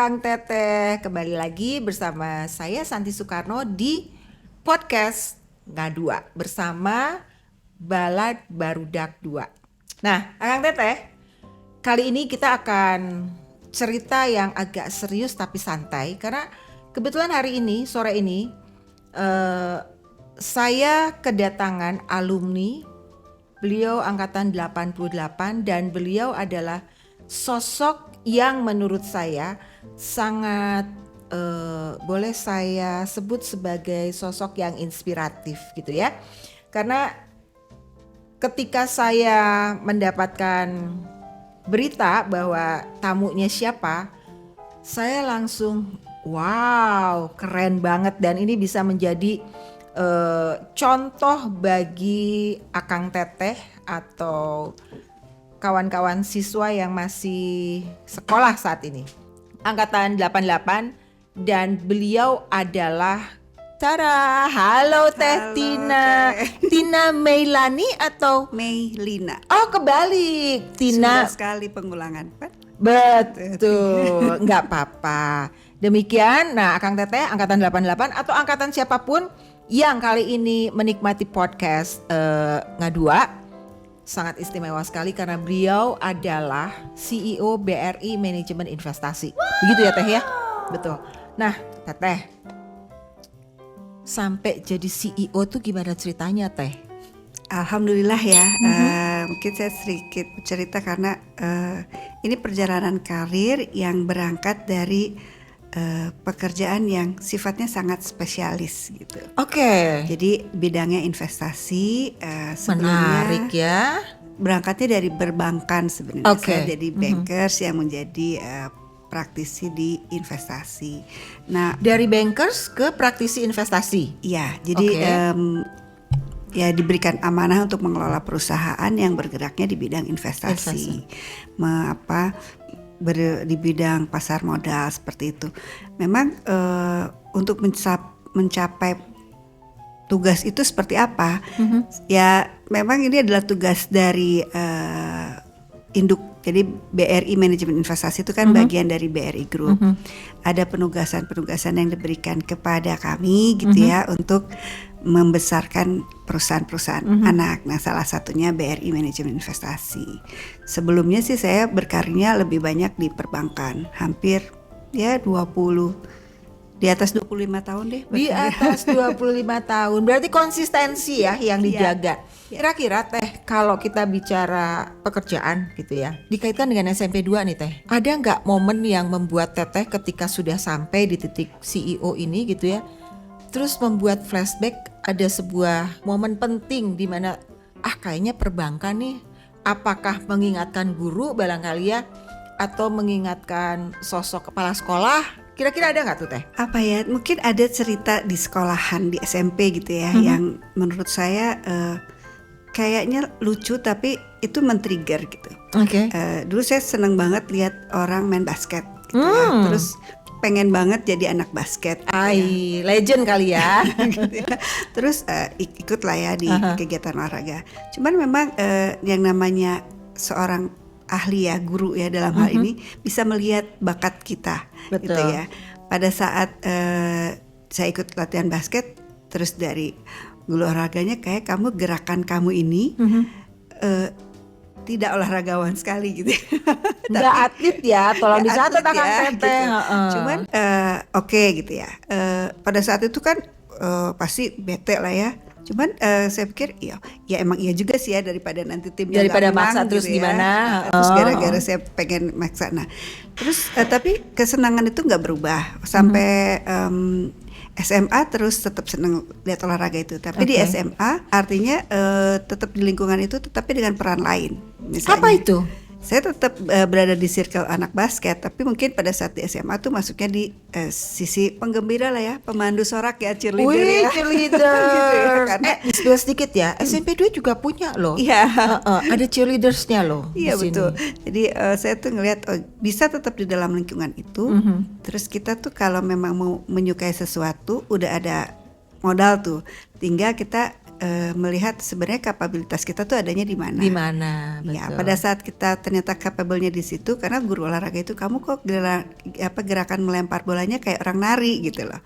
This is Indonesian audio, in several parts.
Akang Teteh, kembali lagi bersama saya Santi Soekarno di podcast Ngadua bersama Balad Barudak 2. Nah, Akang Teteh, kali ini kita akan cerita yang agak serius tapi santai karena kebetulan hari ini, sore ini saya kedatangan alumni. Beliau angkatan 88 dan beliau adalah sosok yang menurut saya sangat boleh saya sebut sebagai sosok yang inspiratif gitu ya. Karena ketika saya mendapatkan berita bahwa tamunya siapa, saya langsung wow, keren banget dan ini bisa menjadi contoh bagi Akang Teteh atau kawan-kawan siswa yang masih sekolah saat ini. Angkatan 88 dan beliau adalah Tara. Halo Teh Tina. Tina Meilani atau Meilina? Oh, kebalik. Tina. Sudah sekali pengulangan, Pak. Betul, nggak apa-apa. Demikian, nah Akang Teteh angkatan 88 atau angkatan siapapun yang kali ini menikmati podcast Ngadua sangat istimewa sekali karena beliau adalah CEO BRI Manajemen Investasi. Begitu ya Teh ya? Betul. Nah Teteh, sampai jadi CEO tuh gimana ceritanya Teh? Alhamdulillah ya. Mungkin saya sedikit cerita karena ini perjalanan karir yang berangkat dari pekerjaan yang sifatnya sangat spesialis gitu. Oke. Jadi bidangnya investasi. Sebelumnya menarik ya. Berangkatnya dari perbankan sebenarnya. Saya jadi bankers yang menjadi praktisi di investasi. Nah, dari bankers ke praktisi investasi. Iya, jadi ya diberikan amanah untuk mengelola perusahaan yang bergeraknya di bidang investasi. Di bidang pasar modal seperti itu. Memang untuk mencapai tugas itu seperti apa? Ya memang ini adalah tugas dari induk. Jadi BRI Manajemen Investasi itu kan bagian dari BRI Group. Ada penugasan-penugasan yang diberikan kepada kami gitu ya untuk membesarkan perusahaan-perusahaan anak. Nah, salah satunya BRI Manajemen Investasi. Sebelumnya sih saya berkarirnya lebih banyak di perbankan, hampir ya 20 di atas 25 tahun deh. Di atas 25 tahun. Berarti konsistensi ya yang dijaga. Kira-kira Teh, kalau kita bicara pekerjaan gitu ya, dikaitkan dengan SMP 2 nih Teh. Ada nggak momen yang membuat Teteh ketika sudah sampai di titik CEO ini gitu ya, terus membuat flashback ada sebuah momen penting di mana kayaknya perbankan nih, apakah mengingatkan guru barangkali ya, atau mengingatkan sosok kepala sekolah? Kira-kira ada nggak tuh Teh? Apa ya, mungkin ada cerita di sekolahan di SMP gitu ya, yang menurut saya kayaknya lucu tapi itu men-trigger gitu. Oke. Dulu saya seneng banget lihat orang main basket gitu ya, terus pengen banget jadi anak basket. Legend kali ya. Gitu ya. Terus ikut lah ya di kegiatan olahraga. Cuman memang yang namanya seorang ahli ya, guru ya dalam hal ini bisa melihat bakat kita. Betul. Gitu ya. Pada saat saya ikut latihan basket, terus dari guru olahraganya kayak gerakan kamu ini tidak olahragawan sekali gitu. Nggak atlet ya, tolong dicatat Akang Teteh. Gitu. Cuman oke gitu ya. Pada saat itu kan pasti bete lah ya. Cuman saya pikir ya emang iya juga sih ya, daripada nanti timnya daripada menang, maksa gitu terus ya. gimana. Terus gara-gara saya pengen maksa. Nah terus tapi kesenangan itu nggak berubah sampai SMA, terus tetap seneng lihat olahraga itu. Tapi di SMA artinya tetap di lingkungan itu, tetapi dengan peran lain. Misalnya, apa itu? Saya tetap berada di circle anak basket, tapi mungkin pada saat di SMA tuh masuknya di sisi penggembira lah ya, pemandu sorak ya, cheerleader. Wih, ya. cheerleader. Gitu ya, karena sedikit ya, SMP 2 juga punya loh. Iya. Ada cheerleadersnya loh. Iya di sini. betul. Jadi saya tuh ngelihat bisa tetap di dalam lingkungan itu. Terus kita tuh kalau memang mau menyukai sesuatu, udah ada modal tuh. Tinggal kita melihat sebenarnya kapabilitas kita tuh adanya di mana. Di mana, Ya, betul. pada saat kita ternyata capable-nya di situ, karena guru olahraga itu kamu kok gerakan melempar bolanya kayak orang nari gitu loh.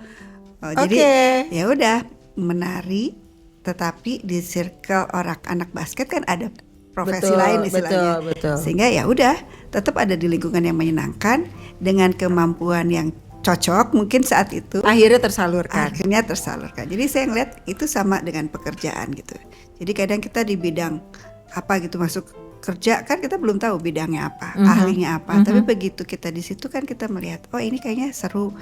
Jadi Oke. ya udah menari, tetapi di circle orang anak basket kan ada profesi Betul, lain istilahnya. betul. Sehingga ya udah tetap ada di lingkungan yang menyenangkan dengan kemampuan yang cocok mungkin saat itu. Akhirnya tersalurkan. Akhirnya tersalurkan. Jadi saya ngeliat itu sama dengan pekerjaan gitu. Jadi kadang kita di bidang apa gitu masuk kerja kan kita belum tahu bidangnya apa, ahlinya apa. Tapi begitu kita di situ kan kita melihat, oh ini kayaknya seru.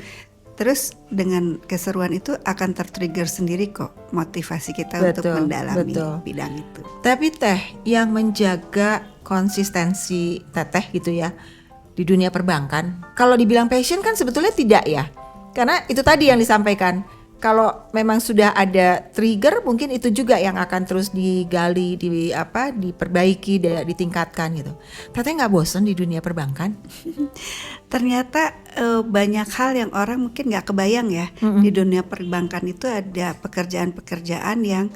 Terus dengan keseruan itu akan tertrigger sendiri kok motivasi kita untuk Betul, mendalami betul. bidang itu. Tapi Teh, yang menjaga konsistensi Teteh gitu ya di dunia perbankan, kalau dibilang passion kan sebetulnya tidak ya. Karena itu tadi yang disampaikan. Kalau memang sudah ada trigger, mungkin itu juga yang akan terus digali, diperbaiki, ditingkatkan gitu. Teteh nggak bosan di dunia perbankan? Ternyata banyak hal yang orang mungkin nggak kebayang ya. Di dunia perbankan itu ada pekerjaan-pekerjaan yang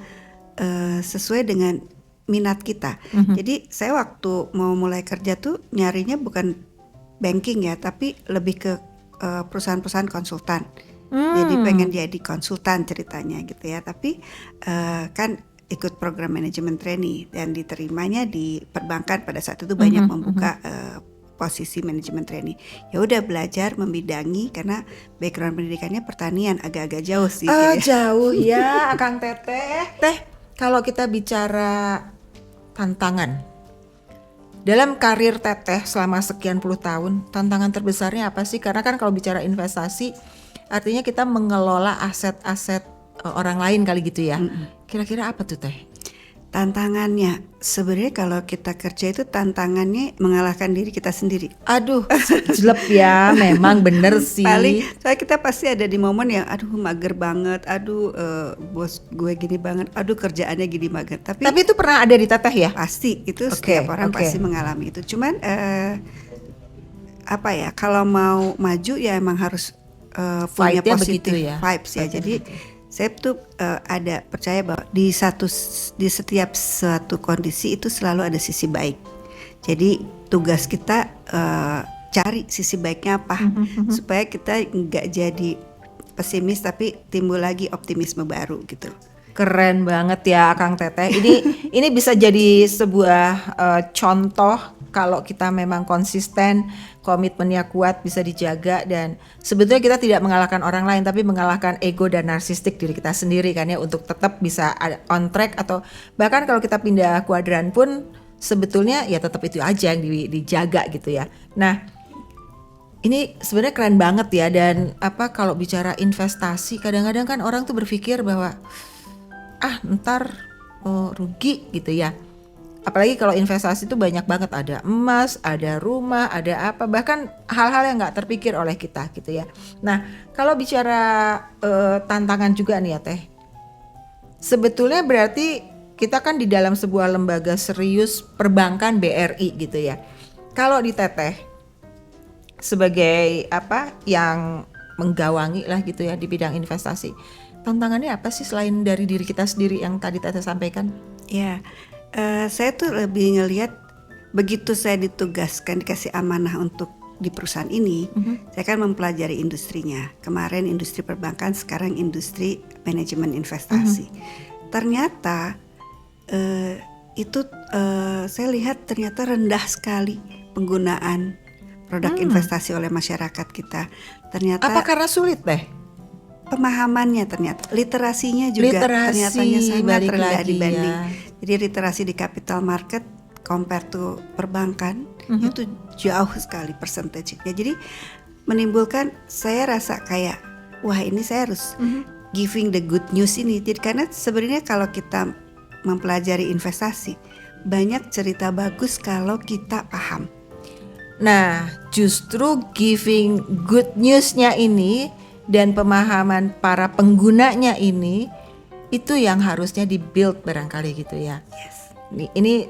sesuai dengan minat kita. Jadi saya waktu mau mulai kerja tuh nyarinya bukan banking ya, tapi lebih ke perusahaan-perusahaan konsultan. Jadi pengen jadi konsultan ceritanya gitu ya. Tapi kan ikut program manajemen trainee dan diterimanya di perbankan pada saat itu banyak membuka posisi manajemen trainee. Ya udah belajar membidangi karena background pendidikannya pertanian, agak-agak jauh sih. Jauh ya, Akang Teteh. Teh, kalau kita bicara tantangan dalam karir Teteh selama sekian puluh tahun, tantangan terbesarnya apa sih? Karena kan kalau bicara investasi, artinya kita mengelola aset-aset orang lain kali gitu ya. Kira-kira apa tuh Teh? Tantangannya sebenarnya kalau kita kerja itu tantangannya mengalahkan diri kita sendiri. Aduh, jelek ya, memang bener sih. Paling soalnya kita pasti ada di momen yang aduh mager banget, aduh bos gue gini banget, aduh kerjaannya gini banget. Tapi itu pernah ada di Teteh ya? pasti itu Oke, setiap orang oke. pasti mengalami itu. Cuman apa ya, kalau mau maju ya emang harus punya Fight-nya positive begitu ya. vibes ya. Fight-nya Jadi begitu. saya tuh ada percaya bahwa di setiap suatu kondisi itu selalu ada sisi baik. Jadi tugas kita cari sisi baiknya apa supaya kita nggak jadi pesimis tapi timbul lagi optimisme baru gitu. Keren banget ya Kang Teteh. Ini bisa jadi sebuah contoh kalau kita memang konsisten, komitmennya kuat, bisa dijaga, dan sebetulnya kita tidak mengalahkan orang lain tapi mengalahkan ego dan narsistik diri kita sendiri kan ya, untuk tetap bisa on track, atau bahkan kalau kita pindah kuadran pun sebetulnya ya tetap itu aja yang dijaga gitu ya. Nah, ini sebenarnya keren banget ya. Dan kalau bicara investasi, kadang-kadang kan orang tuh berpikir bahwa ntar rugi gitu ya. Apalagi kalau investasi itu banyak banget, ada emas, ada rumah, ada apa, bahkan hal-hal yang nggak terpikir oleh kita gitu ya. Nah, kalau bicara tantangan juga nih ya Teh, sebetulnya berarti kita kan di dalam sebuah lembaga serius perbankan BRI gitu ya. Kalau di Teteh sebagai yang menggawangi lah gitu ya di bidang investasi, tantangannya apa sih selain dari diri kita sendiri yang tadi Teteh sampaikan? Ya, saya tuh lebih ngelihat begitu saya ditugaskan, dikasih amanah untuk di perusahaan ini, saya kan mempelajari industrinya. Kemarin industri perbankan, sekarang industri manajemen investasi. Ternyata itu saya lihat ternyata rendah sekali penggunaan produk investasi oleh masyarakat kita. Ternyata Apa karena sulit Teh? pemahamannya, ternyata literasinya juga ternyata sangat balik rendah lagi dibanding. ya. Jadi literasi di capital market compare to perbankan itu jauh sekali persentasenya. Jadi menimbulkan, saya rasa kayak wah ini saya harus giving the good news ini. Jadi karena sebenarnya kalau kita mempelajari investasi, banyak cerita bagus kalau kita paham. Nah, justru giving good news-nya ini dan pemahaman para penggunanya ini, itu yang harusnya di-build barangkali gitu ya. Yes. Ini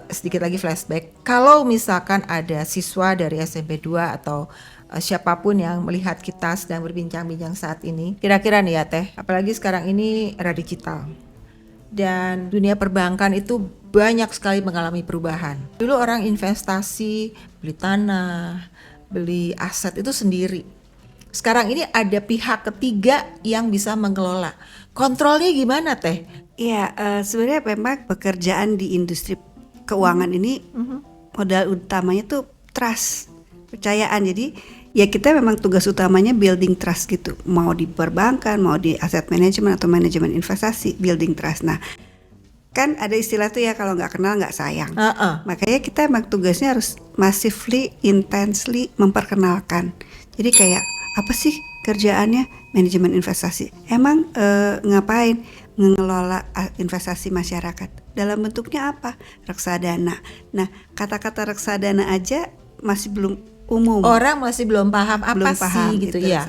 sedikit lagi flashback. Kalau misalkan ada siswa dari SMP 2 atau siapapun yang melihat kita sedang berbincang-bincang saat ini, kira-kira nih ya Teh, apalagi sekarang ini era digital. dan dunia perbankan itu banyak sekali mengalami perubahan. Dulu orang investasi, beli tanah, beli aset itu sendiri. Sekarang ini ada pihak ketiga yang bisa mengelola. Kontrolnya gimana Teh? Iya, sebenarnya memang pekerjaan di industri keuangan ini modal utamanya tuh trust, kepercayaan. Jadi ya kita memang tugas utamanya building trust gitu. Mau di perbankan, mau di asset management atau manajemen investasi, building trust. Nah, kan ada istilah tuh ya, kalau nggak kenal nggak sayang. Makanya kita emang tugasnya harus massively, intensely memperkenalkan. Jadi kayak apa sih kerjaannya manajemen investasi? Emang ngapain? Mengelola investasi masyarakat. Dalam bentuknya apa? Reksadana. Nah, kata-kata reksadana aja masih belum umum. Orang masih belum paham apa Belum paham sih gitu itu, ya.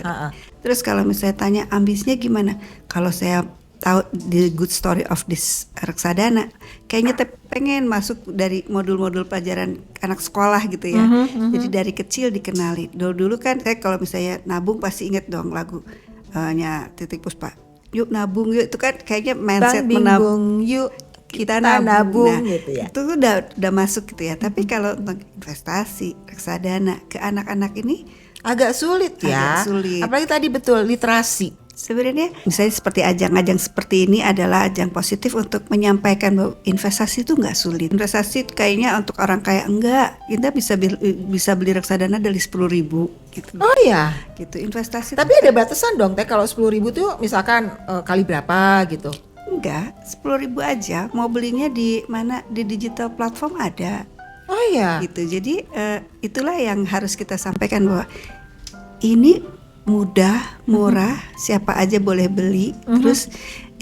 Terus kalau misalnya tanya ambisinya gimana? Kalau saya tahu the good story of this reksadana, kayaknya pengen masuk dari modul-modul pelajaran anak sekolah gitu ya. Jadi dari kecil dikenali. Dulu kan saya kalau misalnya nabung pasti inget dong lagu nya Titik Puspa. Yuk nabung yuk, itu kan kayaknya mindset Bang Bingung yuk kita nabung Nah, gitu ya. itu udah masuk gitu ya. Tapi kalau untuk investasi, reksadana ke anak-anak ini Agak sulit ya. Agak sulit. Apalagi tadi betul literasi. sebenarnya misalnya seperti ajang-ajang seperti ini adalah ajang positif untuk menyampaikan bahwa investasi itu nggak sulit. Investasi itu kayaknya untuk orang kaya enggak. Kita bisa beli reksadana dari 10.000 gitu. Oh ya. Gitu investasi. Tapi ada batasan dong Teh, kalau 10.000 tuh misalkan kali berapa gitu. Enggak, 10.000 aja. Mau belinya di mana? Di digital platform ada. Oh ya. Gitu. Jadi itulah yang harus kita sampaikan bahwa ini mudah, murah, siapa aja boleh beli. Terus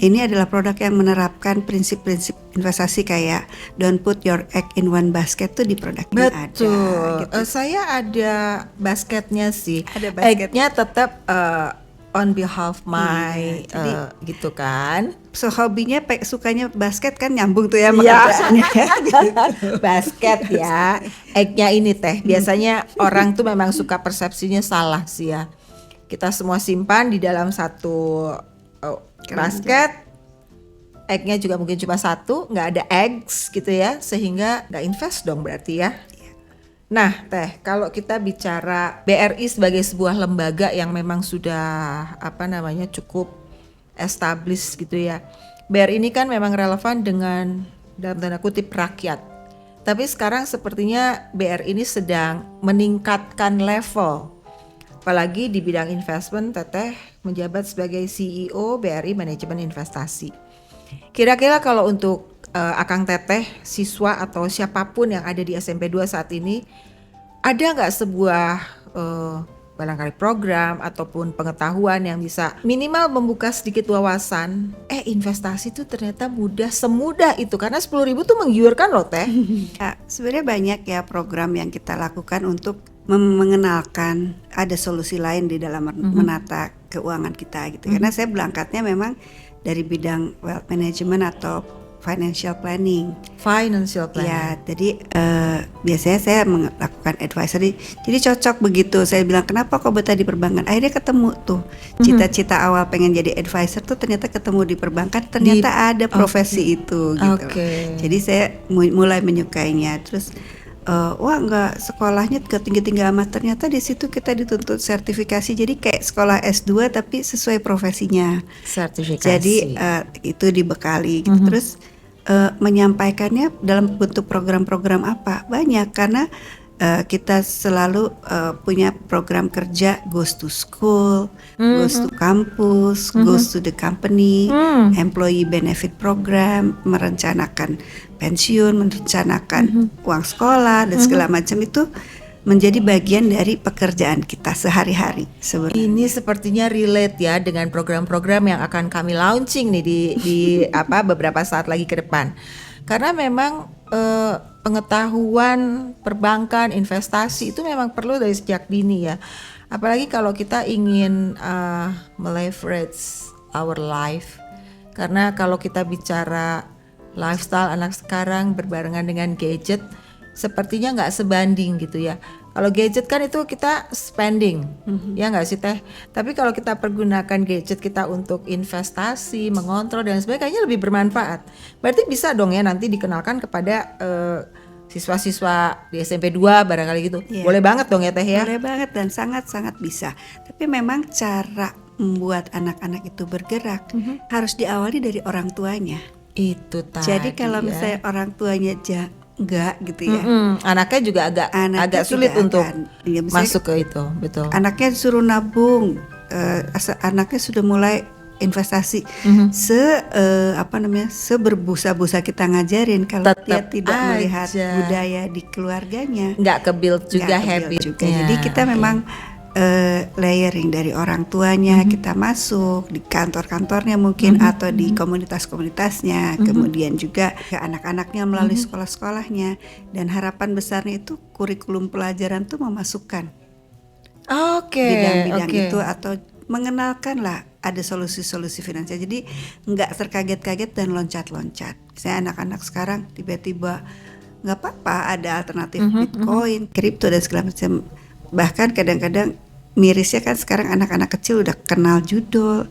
ini adalah produk yang menerapkan prinsip-prinsip investasi kayak don't put your egg in one basket tuh di produk ini ada. Betul. Gitu. Saya ada basketnya sih. Ada basket. Egg-nya tetap on behalf my jadi- gitu kan. So hobinya sukanya basket kan nyambung tuh ya sama Iya. kerjaannya. Basket ya. Egg-nya ini Teh. Biasanya orang tuh memang suka persepsinya salah sih ya. Kita semua simpan di dalam satu basket. Egg-nya juga mungkin cuma satu, nggak ada eggs gitu ya, sehingga nggak invest dong berarti ya. Nah Teh, kalau kita bicara BRI sebagai sebuah lembaga yang memang sudah cukup established gitu ya. BRI ini kan memang relevan dengan dalam tanda kutip rakyat. Tapi sekarang sepertinya BRI ini sedang meningkatkan level. Apalagi di bidang investment, Teteh menjabat sebagai CEO BRI Manajemen Investasi. Kira-kira kalau untuk Akang Teteh, siswa atau siapapun yang ada di SMP 2 saat ini, ada nggak sebuah barangkali program ataupun pengetahuan yang bisa minimal membuka sedikit wawasan, investasi itu ternyata semudah itu, karena 10.000 tuh menggiurkan loh Teh. Ya, sebenarnya banyak ya program yang kita lakukan untuk mengenalkan ada solusi lain di dalam menata keuangan kita gitu. Karena saya berangkatnya memang dari bidang wealth management atau financial planning. Ya, jadi biasanya saya melakukan advisory. Jadi cocok begitu. Saya bilang kenapa kok betah di perbankan? Akhirnya ketemu tuh cita-cita awal pengen jadi advisor tuh ternyata ketemu di perbankan. Ternyata ada profesi itu gitu. Jadi saya mulai menyukainya. Terus wah nggak sekolahnya gak tinggi-tinggi amat, ternyata di situ kita dituntut sertifikasi, jadi kayak sekolah S2 tapi sesuai profesinya. Sertifikasi. Jadi itu dibekali gitu. Terus menyampaikannya dalam bentuk program-program apa? Banyak, karena kita selalu punya program kerja goes to school, goes to campus, goes to the company, employee benefit program, merencanakan pensiun, merencanakan uang sekolah dan segala macam itu menjadi bagian dari pekerjaan kita sehari-hari sebenarnya. Ini sepertinya relate ya dengan program-program yang akan kami launching nih di beberapa saat lagi ke depan. Karena memang pengetahuan perbankan, investasi itu memang perlu dari sejak dini ya. Apalagi kalau kita ingin meleverage our life. Karena kalau kita bicara lifestyle anak sekarang berbarengan dengan gadget, sepertinya nggak sebanding gitu ya. Kalau gadget kan itu kita spending, ya nggak sih Teh? Tapi kalau kita pergunakan gadget kita untuk investasi, mengontrol dan sebagainya, kayaknya lebih bermanfaat. Berarti bisa dong ya nanti dikenalkan kepada siswa-siswa di SMP 2 barangkali gitu. Iya. Boleh banget dong ya Teh ya? Boleh banget dan sangat-sangat bisa. Tapi memang cara membuat anak-anak itu bergerak harus diawali dari orang tuanya. Itu tadi. Jadi kalau ya. misalnya orang tuanya enggak gitu ya. Anaknya juga Anaknya agak sulit juga untuk ya, misalnya masuk ke itu, betul. Anaknya suruh nabung, anaknya sudah mulai investasi seberbusa-busa kita ngajarin, kalau dia Tetap tidak melihat aja. budaya di keluarganya Nggak ke-build juga nggak kebuild habitnya. juga. Jadi kita Oke. memang layering dari orang tuanya, kita masuk di kantor-kantornya mungkin atau di komunitas-komunitasnya, kemudian juga ke anak-anaknya melalui sekolah-sekolahnya, dan harapan besarnya itu kurikulum pelajaran tuh memasukkan Oke, bidang-bidang oke. itu atau mengenalkan lah ada solusi-solusi finansial. Jadi nggak terkaget-kaget dan loncat-loncat. Misalnya anak-anak sekarang tiba-tiba nggak apa-apa ada alternatif Bitcoin, kripto dan segala macam. Bahkan kadang-kadang mirisnya kan sekarang anak-anak kecil udah kenal judol,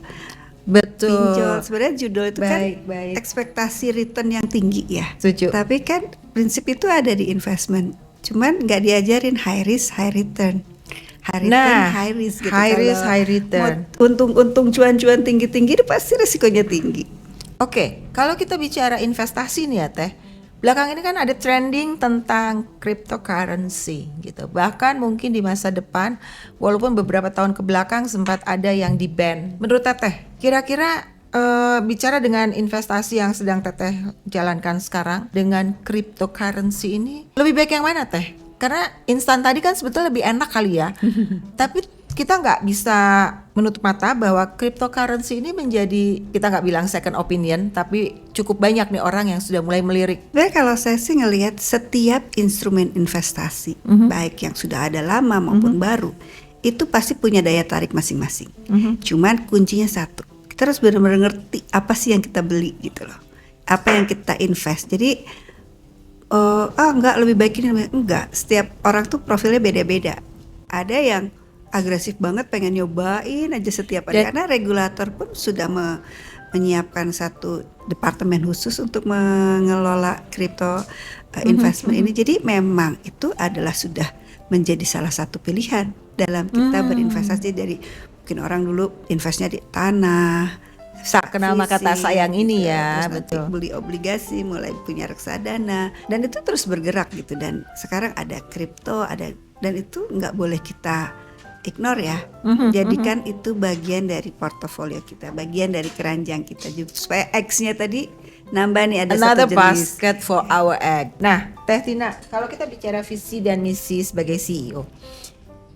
Betul. pinjol. Sebenarnya judol itu kan Baik. ekspektasi return yang tinggi ya. Setuju. Tapi kan prinsip itu ada di investment. Cuman nggak diajarin high risk, high return. High return, Nah, high risk gitu. high risk, Kalau high return. mau untung-untung cuan-cuan tinggi-tinggi itu pasti resikonya tinggi. Oke, kalau kita bicara investasi nih ya Teh, belakang ini kan ada trending tentang cryptocurrency gitu. Bahkan mungkin di masa depan, walaupun beberapa tahun ke belakang sempat ada yang di-ban. Menurut Teteh, kira-kira bicara dengan investasi yang sedang Teteh jalankan sekarang dengan cryptocurrency ini, lebih baik yang mana Teh? Karena instan tadi kan sebetulnya lebih enak kali ya. Tapi kita nggak bisa menutup mata bahwa cryptocurrency ini menjadi, kita nggak bilang second opinion, tapi cukup banyak nih orang yang sudah mulai melirik. Sebenarnya kalau saya sih ngelihat setiap instrumen investasi, baik yang sudah ada lama maupun baru, itu pasti punya daya tarik masing-masing. Cuman kuncinya satu, kita harus benar-benar ngerti apa sih yang kita beli gitu loh, apa yang kita invest. Jadi enggak lebih baik ini, enggak. Setiap orang tuh profilnya beda-beda. Ada yang agresif banget pengen nyobain aja setiap hari, karena regulator pun sudah menyiapkan satu departemen khusus untuk mengelola crypto investment ini. Jadi memang itu adalah sudah menjadi salah satu pilihan dalam kita berinvestasi. Dari mungkin orang dulu investnya di tanah, Tak kenal maka tak sayang ini gitu. ya, Terus nanti betul. beli obligasi, mulai punya reksadana, dan itu terus bergerak gitu. Dan sekarang ada kripto, ada, dan itu nggak boleh kita ignore ya. Jadikan itu bagian dari portofolio kita, bagian dari keranjang kita juga, supaya X-nya tadi nambah nih, ada Another satu jenis. basket for our egg. Nah, Teh Tina, kalau kita bicara visi dan misi sebagai CEO,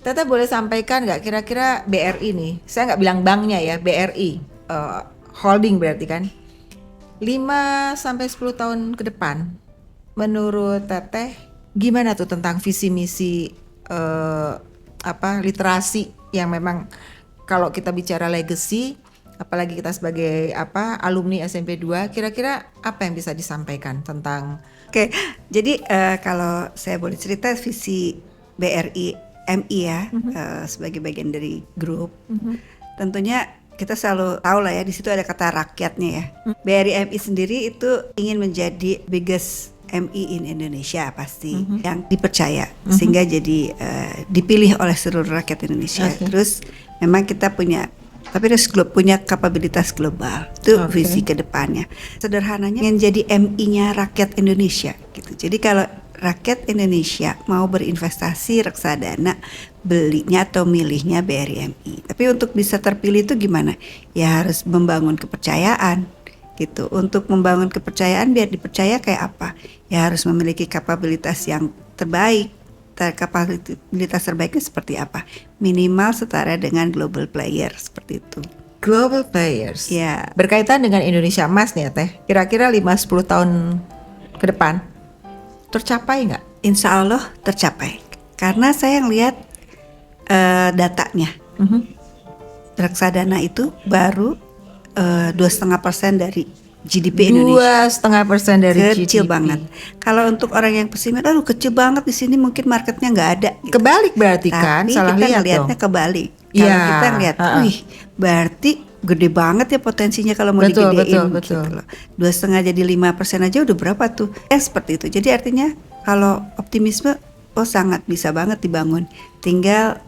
Teteh boleh sampaikan nggak kira-kira BRI nih? Saya nggak bilang banknya ya, BRI. Holding berarti kan 5-10 tahun ke depan, menurut Teteh gimana tuh tentang visi misi literasi yang memang kalau kita bicara legacy, apalagi kita sebagai alumni SMP 2, kira-kira apa yang bisa disampaikan tentang Oke, jadi kalau saya boleh cerita visi BRI MI ya, sebagai bagian dari grup, tentunya kita selalu tahu lah ya, di situ ada kata rakyatnya ya. BRI MI sendiri itu ingin menjadi biggest MI in Indonesia pasti, yang dipercaya sehingga jadi dipilih oleh seluruh rakyat Indonesia. Okay. Terus memang kita punya, tapi harus punya kapabilitas global. Itu visi ke depannya. Sederhananya ingin jadi MI-nya rakyat Indonesia gitu. Jadi kalau rakyat Indonesia mau berinvestasi reksadana, belinya atau milihnya BRI MI. Tapi untuk bisa terpilih itu gimana? Ya harus membangun kepercayaan gitu. Untuk membangun kepercayaan, biar dipercaya kayak apa? Ya harus memiliki kapabilitas yang terbaik. Kapabilitas terbaiknya seperti apa? Minimal setara dengan global player, seperti itu. global players? Ya. Berkaitan dengan Indonesia Emas nih ya Teh, kira-kira 5-10 tahun ke depan tercapai nggak? Insya Allah tercapai. Karena saya ngelihat datanya, reksadana itu baru 2,5% dari GDP Indonesia. 2,5% dari Kecil GDP. banget. Kalau untuk orang yang pesimis, aduh kecil banget di sini, mungkin marketnya nggak ada. Gitu. Kebalik berarti kan, Tapi salah kita lihat ngelihatnya dong. kebalik. Kalau Iya, kita ngelihat, wih, berarti gede banget ya potensinya kalau mau Betul, digedein. betul. Gitu loh. 2,5 jadi 5% aja udah berapa tuh? Seperti itu. Jadi artinya kalau optimisme, sangat bisa banget dibangun. Tinggal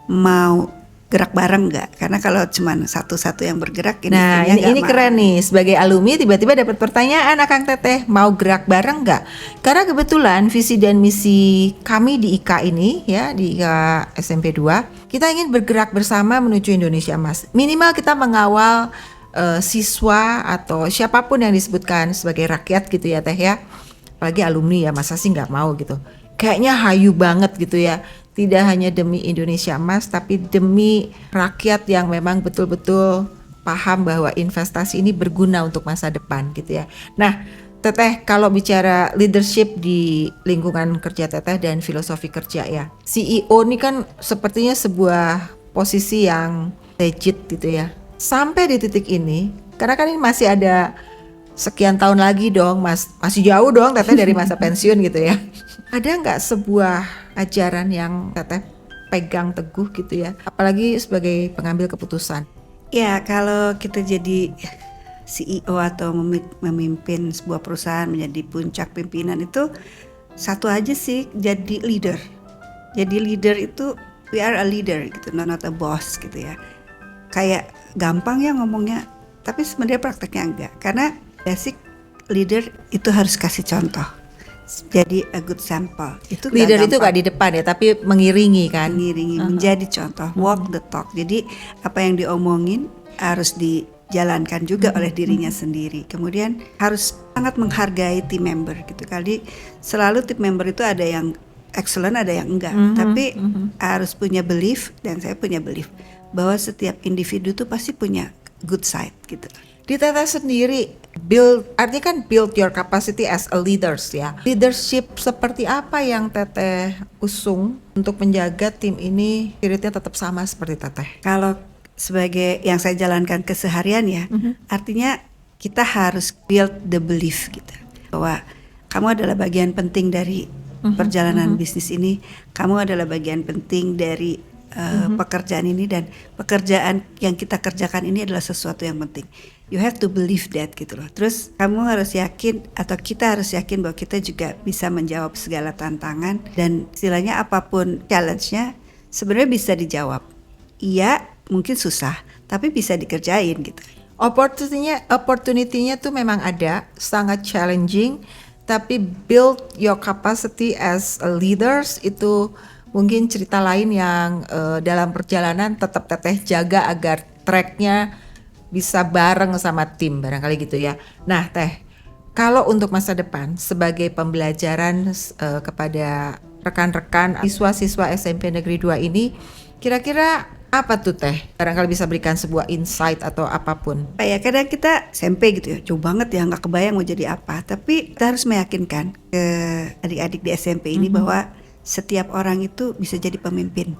mau gerak bareng nggak? Karena kalau cuma satu-satu yang bergerak, Nah, industrinya nggak ini mau. keren nih. Sebagai alumni tiba-tiba dapat pertanyaan, Akang Teteh, mau gerak bareng nggak? Karena kebetulan visi dan misi kami di IKA ini ya, di IKA SMP 2, kita ingin bergerak bersama menuju Indonesia Emas. Minimal kita mengawal siswa atau siapapun yang disebutkan sebagai rakyat gitu ya Teh ya. Apalagi alumni ya, masa sih nggak mau gitu. Kayaknya hayu banget gitu ya. Tidak hanya demi Indonesia Emas, tapi demi rakyat yang memang betul-betul paham bahwa investasi ini berguna untuk masa depan gitu ya. Nah, Teteh kalau bicara leadership di lingkungan kerja Teteh dan filosofi kerja ya, CEO ini kan sepertinya sebuah posisi yang legit gitu ya. Sampai di titik ini, karena kan ini masih ada sekian tahun lagi dong, masih jauh dong Teteh dari masa pensiun gitu ya. Ada nggak sebuah ajaran yang Teteh pegang teguh gitu ya, apalagi sebagai pengambil keputusan? Ya, kalau kita jadi CEO atau memimpin sebuah perusahaan, menjadi puncak pimpinan, itu satu aja sih, jadi leader. Jadi leader itu, we are a leader gitu, not a boss gitu ya. Kayak gampang ya ngomongnya, tapi sebenarnya prakteknya enggak. Karena basic leader itu harus kasih contoh. Jadi a good sample. Itu Leader itu gampang. gak di depan ya, tapi mengiringi kan. Mengiringi, menjadi contoh, walk the talk. Jadi apa yang diomongin harus dijalankan juga oleh dirinya sendiri. Kemudian harus sangat menghargai tim member gitu. Kali selalu tim member itu ada yang excellent, ada yang enggak. Tapi harus punya belief, dan saya punya belief bahwa setiap individu tuh pasti punya good side gitu. Di Teteh sendiri artinya kan build your capacity as a leaders ya. Leadership seperti apa yang Teteh usung untuk menjaga tim ini spiritnya tetap sama seperti Teteh? Kalau sebagai yang saya jalankan keseharian ya, artinya kita harus build the belief gitu, bahwa kamu adalah bagian penting dari perjalanan bisnis ini, kamu adalah bagian penting dari pekerjaan ini, dan pekerjaan yang kita kerjakan ini adalah sesuatu yang penting. You have to believe that gitu loh. Terus kamu harus yakin, atau kita harus yakin bahwa kita juga bisa menjawab segala tantangan, dan istilahnya apapun challenge-nya sebenarnya bisa dijawab. Iya, mungkin susah, tapi bisa dikerjain gitu. Opportunity-nya tuh memang ada, sangat challenging, tapi build your capacity as a leaders itu mungkin cerita lain yang dalam perjalanan tetap Teteh jaga agar tracknya bisa bareng sama tim, barangkali gitu ya. Nah Teh, kalau untuk masa depan sebagai pembelajaran kepada rekan-rekan siswa-siswa SMP Negeri 2 ini, kira-kira apa tuh Teh? Barangkali bisa berikan sebuah insight atau apapun. Kayak kadang kita SMP gitu ya, jauh banget ya, nggak kebayang mau jadi apa. Tapi kita harus meyakinkan ke adik-adik di SMP ini bahwa setiap orang itu bisa jadi pemimpin.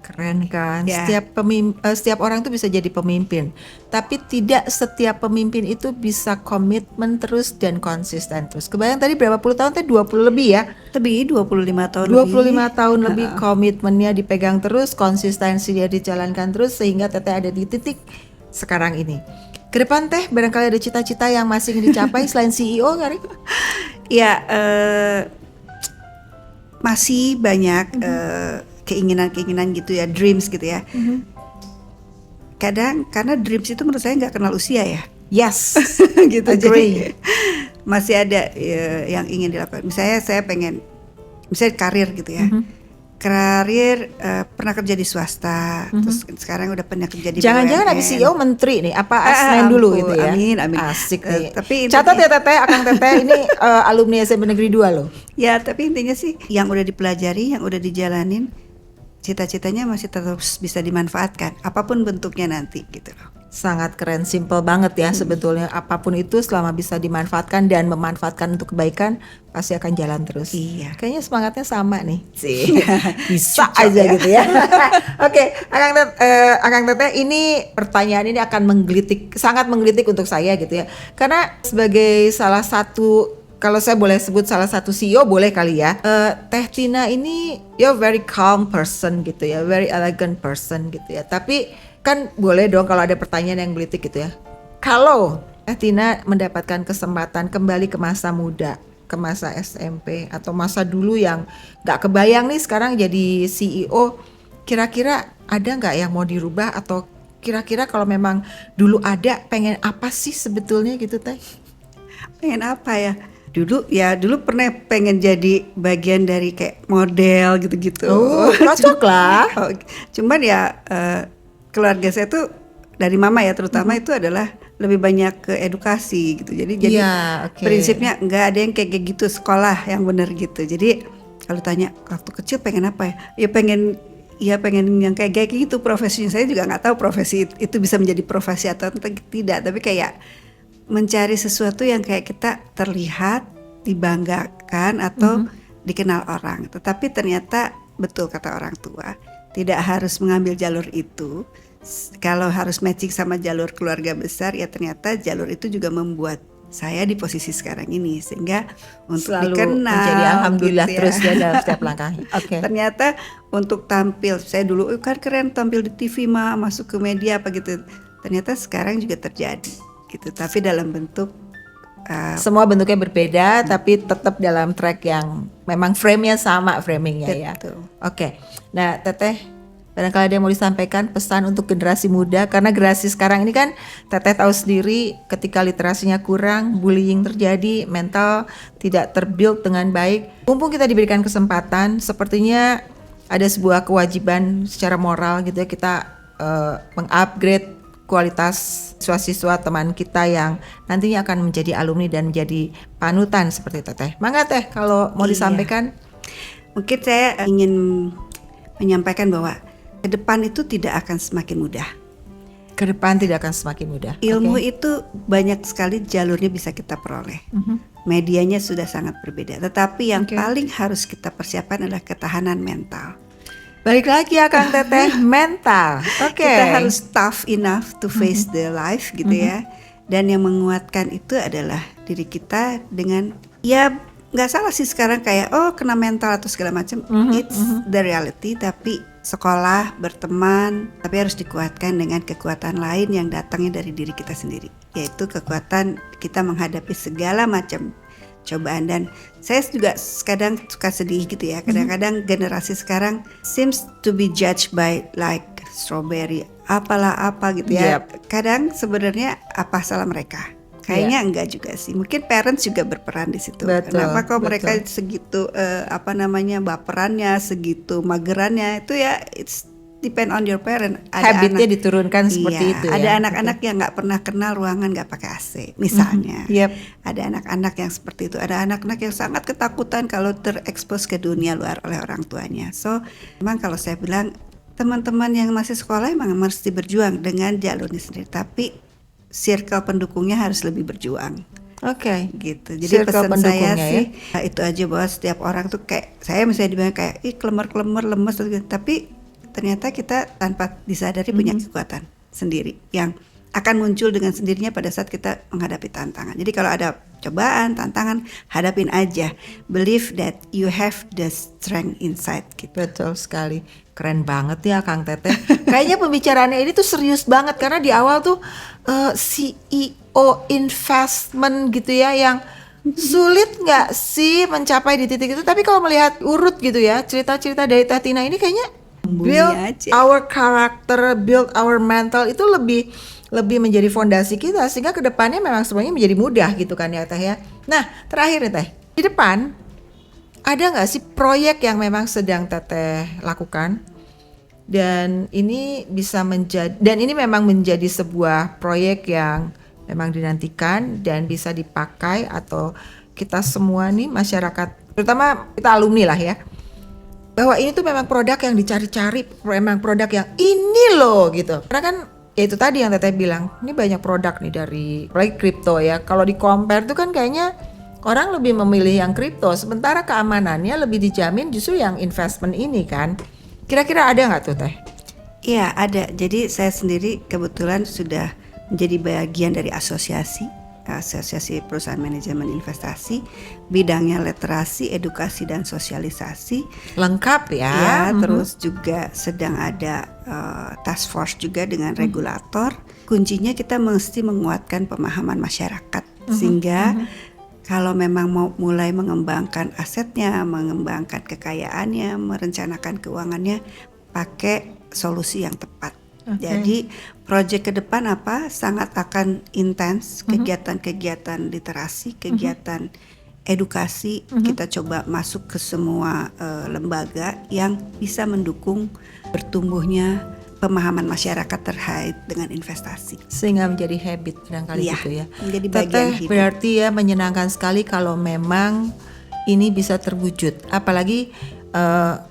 Keren kan? Ya. Setiap orang tuh bisa jadi pemimpin, tapi tidak setiap pemimpin itu bisa komitmen terus dan konsisten terus. Kebayang tadi berapa puluh tahun teh? 20 lebih ya? Lebih 25 tahun 25 tahun lebih komitmennya dipegang terus, konsistensinya dijalankan terus, sehingga Teteh ada di titik sekarang ini. Ke depan Teh barangkali ada cita-cita yang masih ingin dicapai selain CEO kali? Ya, masih banyak keinginan-keinginan gitu ya, dreams gitu ya. Kadang karena dreams itu menurut saya nggak kenal usia ya. Yes, Gitu. agree. Jadi masih ada yang ingin dilakukan. Misalnya saya pengen, misalnya karir gitu ya. Karir pernah kerja di swasta, terus sekarang udah pernah kerja di Jangan-jangan BUMN. habis CEO menteri nih, apa asmen dulu gitu ya? Amin. Asik nih. Tapi Catat ya Teteh, Akang Teteh ini alumni SMP Negeri 2 loh. ya, tapi intinya sih yang udah dipelajari, yang udah dijalanin, cita-citanya masih terus bisa dimanfaatkan, apapun bentuknya nanti gitu loh. Sangat keren, simple banget ya sebetulnya. Apapun itu selama bisa dimanfaatkan dan memanfaatkan untuk kebaikan pasti akan jalan terus. Iya. Kayaknya semangatnya sama nih. Sih. Bisa aja gitu ya. Oke, Akang Teteh, ini pertanyaan ini akan menggelitik, sangat menggelitik untuk saya gitu ya. Karena sebagai salah satu, kalau saya boleh sebut salah satu CEO boleh kali ya, Teh Tina ini you're very calm person gitu ya, very elegant person gitu ya. Tapi kan boleh dong kalau ada pertanyaan yang gelitik gitu ya. Kalau Teh Tina mendapatkan kesempatan kembali ke masa muda, ke masa SMP atau masa dulu yang gak kebayang nih sekarang jadi CEO, kira-kira ada gak yang mau dirubah, atau kira-kira kalau memang dulu ada, pengen apa sih sebetulnya gitu Teh? Pengen apa ya? Dulu pernah pengen jadi bagian dari kayak model gitu-gitu. Oh, cocok lah. Cuman ya keluarga saya tuh dari mama ya terutama itu adalah lebih banyak ke edukasi gitu. Jadi Iya, oke. prinsipnya nggak ada yang kayak gitu, sekolah yang benar gitu. Jadi kalau tanya waktu kecil pengen apa ya? Ya pengen yang kayak gitu. Profesinya saya juga nggak tahu profesi itu bisa menjadi profesi atau tidak. Tapi kayak mencari sesuatu yang kayak kita terlihat, dibanggakan atau dikenal orang. Tetapi ternyata betul kata orang tua, tidak harus mengambil jalur itu. Kalau harus matching sama jalur keluarga besar, ya ternyata jalur itu juga membuat saya di posisi sekarang ini, sehingga untuk Selalu dikenal menjadi alhamdulillah gitu ya. terus ya dalam setiap langkah. Oke. Ternyata untuk tampil, saya dulu kan keren tampil di TV mah, masuk ke media apa gitu. Ternyata sekarang juga terjadi gitu, tapi dalam bentuk Semua bentuknya berbeda tapi tetap dalam track yang memang frame-nya sama, framingnya ya. Betul. Oke. Nah, Teteh, barangkali ada yang mau disampaikan pesan untuk generasi muda, karena generasi sekarang ini kan Teteh tahu sendiri ketika literasinya kurang, bullying terjadi, mental tidak terbuild dengan baik. Mumpung kita diberikan kesempatan, sepertinya ada sebuah kewajiban secara moral gitu ya, kita mengupgrade kualitas siswa-siswa teman kita yang nantinya akan menjadi alumni dan menjadi panutan seperti Teteh. Mangga Teh, kalau mau disampaikan. Mungkin saya ingin menyampaikan bahwa ke depan itu tidak akan semakin mudah. Ke depan tidak akan semakin mudah. Ilmu Oke. itu banyak sekali jalurnya bisa kita peroleh. Medianya sudah sangat berbeda. Tetapi yang paling harus kita persiapkan adalah ketahanan mental. Balik lagi ya Kang Teteh, mental. Oke. Kita harus tough enough to face the life gitu ya. Dan yang menguatkan itu adalah diri kita dengan, ya nggak salah sih sekarang kayak kena mental atau segala macam. It's the reality. Tapi sekolah, berteman, tapi harus dikuatkan dengan kekuatan lain yang datangnya dari diri kita sendiri, yaitu kekuatan kita menghadapi segala macam cobaan. Dan saya juga kadang suka sedih gitu ya, kadang-kadang generasi sekarang seems to be judged by like strawberry apalah apa gitu ya. Kadang sebenarnya apa salah mereka? Kayaknya enggak juga sih. Mungkin parents juga berperan di situ. Betul, Kenapa kok mereka betul. segitu baperannya, segitu magerannya, itu ya it's depend on your parent. Habitnya diturunkan seperti itu ya. Ada anak-anak yang nggak pernah kenal ruangan nggak pakai AC misalnya. Ada anak-anak yang seperti itu. Ada anak-anak yang sangat ketakutan kalau terekspos ke dunia luar oleh orang tuanya. So memang kalau saya bilang teman-teman yang masih sekolah emang mesti berjuang dengan jalurnya sendiri. Tapi circle pendukungnya harus lebih berjuang. Oke. Gitu. Jadi Circle pesan saya pendukungnya sih itu aja, bahwa setiap orang tuh kayak saya misalnya dibilang kayak klemer-klemer lemes gitu. Tapi ternyata kita tanpa disadari punya kekuatan sendiri yang akan muncul dengan sendirinya pada saat kita menghadapi tantangan. Jadi kalau ada cobaan, tantangan, hadapin aja. Believe that you have the strength inside gitu. Betul sekali. Keren banget ya Kang Teteh. Kayaknya pembicaraannya ini tuh serius banget, karena di awal tuh CEO investment gitu ya, yang sulit nggak sih mencapai di titik itu. Tapi kalau melihat urut gitu ya, cerita-cerita dari Teh Tina ini kayaknya build our character, build our mental itu lebih menjadi fondasi kita, sehingga kedepannya memang semuanya menjadi mudah gitu kan ya Teh ya. Nah terakhir nih Teh, di depan ada nggak sih proyek yang memang sedang Teteh lakukan dan ini bisa ini memang menjadi sebuah proyek yang memang dinantikan dan bisa dipakai, atau kita semua nih masyarakat, terutama kita alumni lah ya, bahwa ini tuh memang produk yang dicari-cari, memang produk yang ini loh gitu. Karena kan ya itu tadi yang Teteh bilang, ini banyak produk nih dari apalagi kripto ya. Kalau di compare tuh kan kayaknya orang lebih memilih yang kripto, sementara keamanannya lebih dijamin justru yang investment ini kan. Kira-kira ada nggak tuh Teh? Iya ada. Jadi saya sendiri kebetulan sudah menjadi bagian dari asosiasi perusahaan manajemen investasi, bidangnya literasi, edukasi dan sosialisasi. Lengkap ya. Ya, terus juga sedang ada task force juga dengan regulator. Kuncinya kita mesti menguatkan pemahaman masyarakat sehingga kalau memang mau mulai mengembangkan asetnya, mengembangkan kekayaannya, merencanakan keuangannya, pakai solusi yang tepat. Jadi proyek ke depan sangat akan intens kegiatan-kegiatan literasi, kegiatan edukasi. Kita coba masuk ke semua lembaga yang bisa mendukung bertumbuhnya pemahaman masyarakat terkait dengan investasi. Sehingga menjadi habit barangkali gitu ya. Menjadi bagian hidup. Berarti ya menyenangkan sekali kalau memang ini bisa terwujud. Apalagi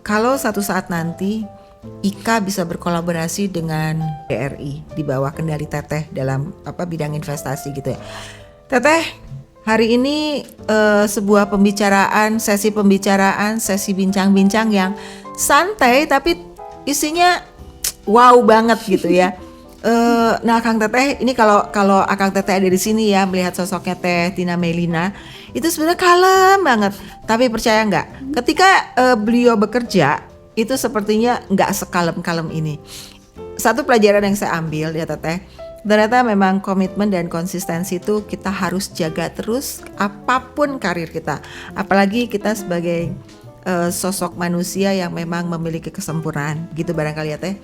kalau satu saat nanti IKA bisa berkolaborasi dengan BRI di bawah kendali Teteh dalam bidang investasi gitu ya. Teteh, hari ini sebuah sesi pembicaraan, sesi bincang-bincang yang santai tapi isinya wow banget gitu ya. Nah Kang Teteh, ini kalau Akang Teteh ada di sini ya melihat sosoknya Teh Tina Melina, itu sebenarnya kalem banget. Tapi percaya nggak, ketika beliau bekerja itu sepertinya nggak sekalem-kalem ini. Satu pelajaran yang saya ambil ya Teteh, ternyata memang komitmen dan konsistensi itu kita harus jaga terus apapun karir kita. Apalagi kita sebagai sosok manusia yang memang memiliki kesempurnaan gitu barangkali ya Teh.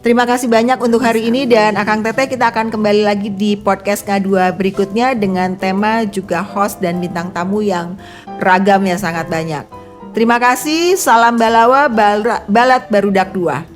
Terima kasih banyak untuk hari ini dan Akang Teteh, kita akan kembali lagi di podcast Ngadu berikutnya dengan tema juga host dan bintang tamu yang ragam ya sangat banyak. Terima kasih, salam Balawa, Balat Barudak 2.